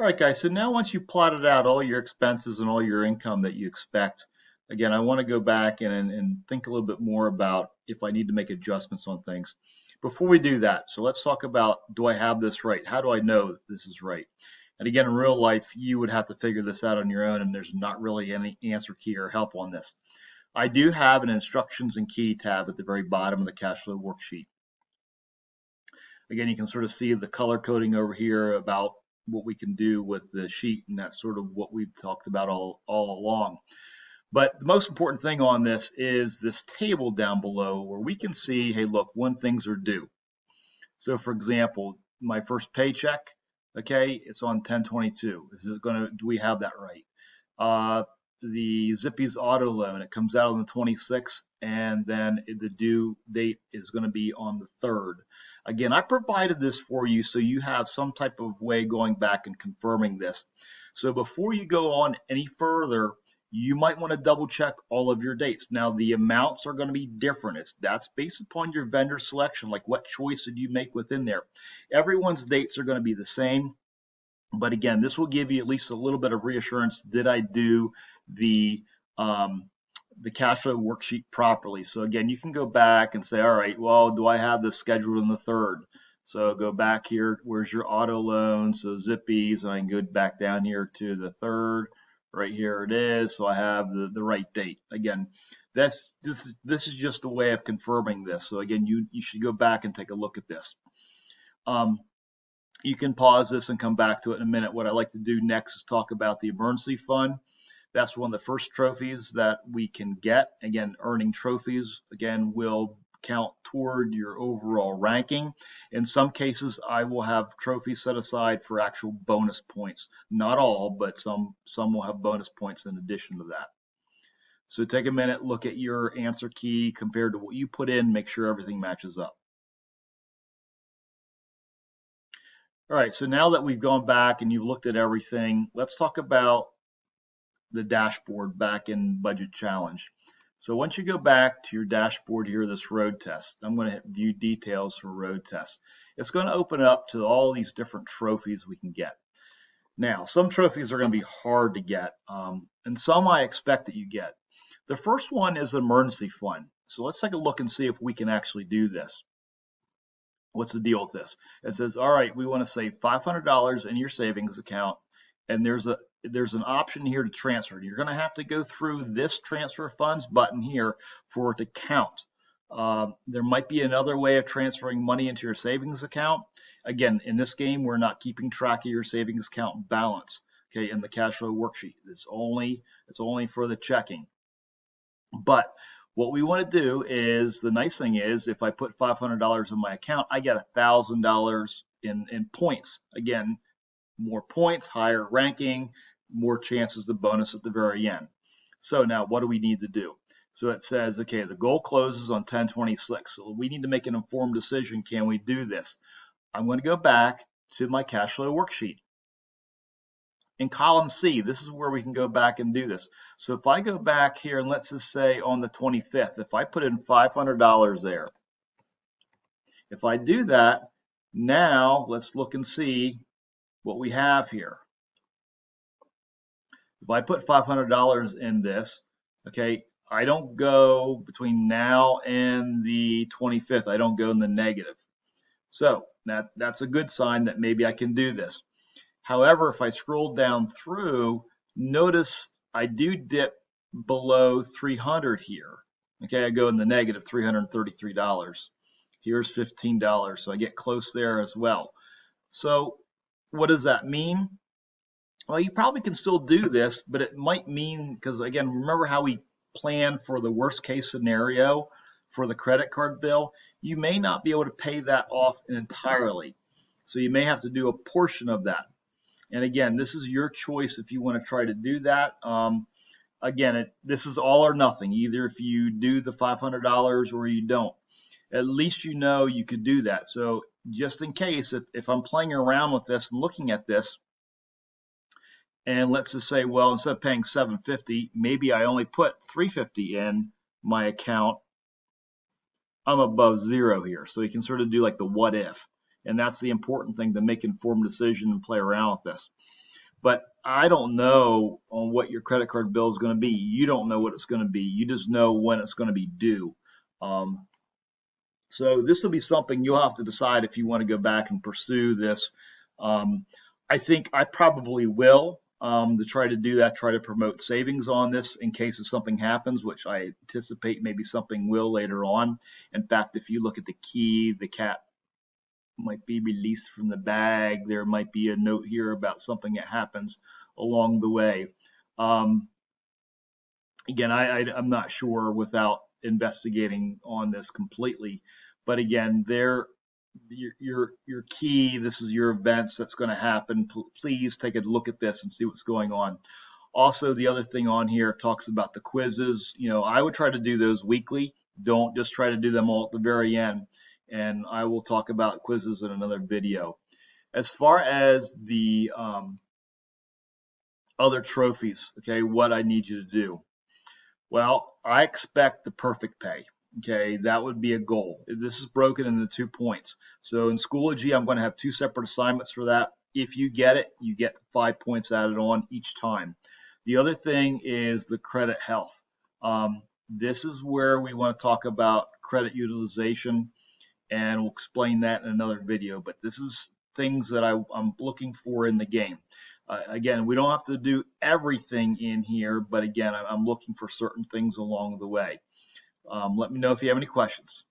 All right, guys. So now once you plotted out all your expenses and all your income that you expect, again, I want to go back and think a little bit more about if I need to make adjustments on things. Before we do that, so let's talk about, do I have this right? How do I know this is right? And again, in real life, you would have to figure this out on your own, and there's not really any answer key or help on this. I do have an instructions and key tab at the very bottom of the cash flow worksheet. Again, you can sort of see the color coding over here about what we can do with the sheet, and that's sort of what we've talked about all along. But the most important thing on this is this table down below where we can see, hey, look, when things are due. So for example, my first paycheck, okay, it's on 10/22. Do we have that right? Uh, the Zippy's auto loan, it comes out on the 26th, and then the due date is going to be on the 3rd. Again, I provided this for you so you have some type of way going back and confirming this. So before you go on any further, you might want to double check all of your dates. Now, the amounts are going to be different. That's based upon your vendor selection, like what choice did you make within there. Everyone's dates are going to be the same. But again, this will give you at least a little bit of reassurance. Did I do the um, the cash flow worksheet properly? So again, you can go back and say, all right, well, do I have this scheduled in the 3rd? So go back here. Where's your auto loan? So Zippy's, and I can go back down here to the 3rd. Right here it is. So I have the right date. Again, this is just a way of confirming this. So again, you should go back and take a look at this. Um, you can pause this and come back to it in a minute. What I like to do next is talk about the emergency fund. That's one of the first trophies that we can get. Again, earning trophies, again, will count toward your overall ranking. In some cases, I will have trophies set aside for actual bonus points. Not all, but some will have bonus points in addition to that. So take a minute, look at your answer key compared to what you put in, make sure everything matches up. All right, so now that we've gone back and you've looked at everything, let's talk about the dashboard back in Budget Challenge. So once you go back to your dashboard here, this road test, I'm going to view details for road test. It's going to open up to all these different trophies we can get. Now, some trophies are going to be hard to get, and some I expect that you get. The first one is an emergency fund. So let's take a look and see if we can actually do this. What's the deal with this? It says, all right, we want to save $500 in your savings account, and there's an option here to transfer. You're going to have to go through this transfer funds button here for it to count. There might be another way of transferring money into your savings account. Again, in this game, we're not keeping track of your savings account balance. Okay, in the cash flow worksheet, it's only for the checking. But what we want to do is, the nice thing is, if I put $500 in my account, I get $1,000 in points. Again, more points, higher ranking, more chances to bonus at the very end. So now what do we need to do? So it says, okay, the goal closes on 10/26. So we need to make an informed decision. Can we do this? I'm going to go back to my cash flow worksheet. In column C, this is where we can go back and do this. So if I go back here and let's just say on the 25th, if I put in $500 there, if I do that, now let's look and see what we have here. If I put $500 in this, okay, I don't go between now and the 25th, I don't go in the negative. So that's a good sign that maybe I can do this. However, if I scroll down through, notice I do dip below 300 here. Okay, I go in the negative $333. Here's $15, so I get close there as well. So what does that mean? Well, you probably can still do this, but it might mean, because again, remember how we plan for the worst case scenario for the credit card bill? You may not be able to pay that off entirely. So you may have to do a portion of that. And again, this is your choice if you want to try to do that. Again, this is all or nothing. Either if you do the $500 or you don't. At least you know you could do that. So just in case, if I'm playing around with this and looking at this, and let's just say, well, instead of paying $750, maybe I only put $350 in my account, I'm above zero here. So you can sort of do like the what if. And that's the important thing, to make informed decision and play around with this. but I don't know on what your credit card bill is going to be. You don't know what it's going to be. You just know when it's going to be due. Um, so this will be something you'll have to decide if you want to go back and pursue this. Um, I think I probably will to try to do that, try to promote savings on this in case if something happens, which I anticipate maybe something will later on. In fact, if you look at the key, the cat might be released from the bag. There might be a note here about something that happens along the way. Um, again, I'm not sure without investigating on this completely, but again, your key. This is your events that's going to happen. Please take a look at this and see what's going on. Also, the other thing on here talks about the quizzes. I would try to do those weekly. Don't just try to do them all at the very end. And I will talk about quizzes in another video. As far as the other trophies, okay, what I need you to do. Well, I expect the perfect pay. Okay, that would be a goal. This is broken into 2 points. So in Schoology, I'm going to have 2 separate assignments for that. If you get it, you get 5 points added on each time. The other thing is the credit health. This is where we want to talk about credit utilization, and we'll explain that in another video. But this is things that I'm looking for in the game. Again, we don't have to do everything in here, but again, I'm looking for certain things along the way. Let me know if you have any questions.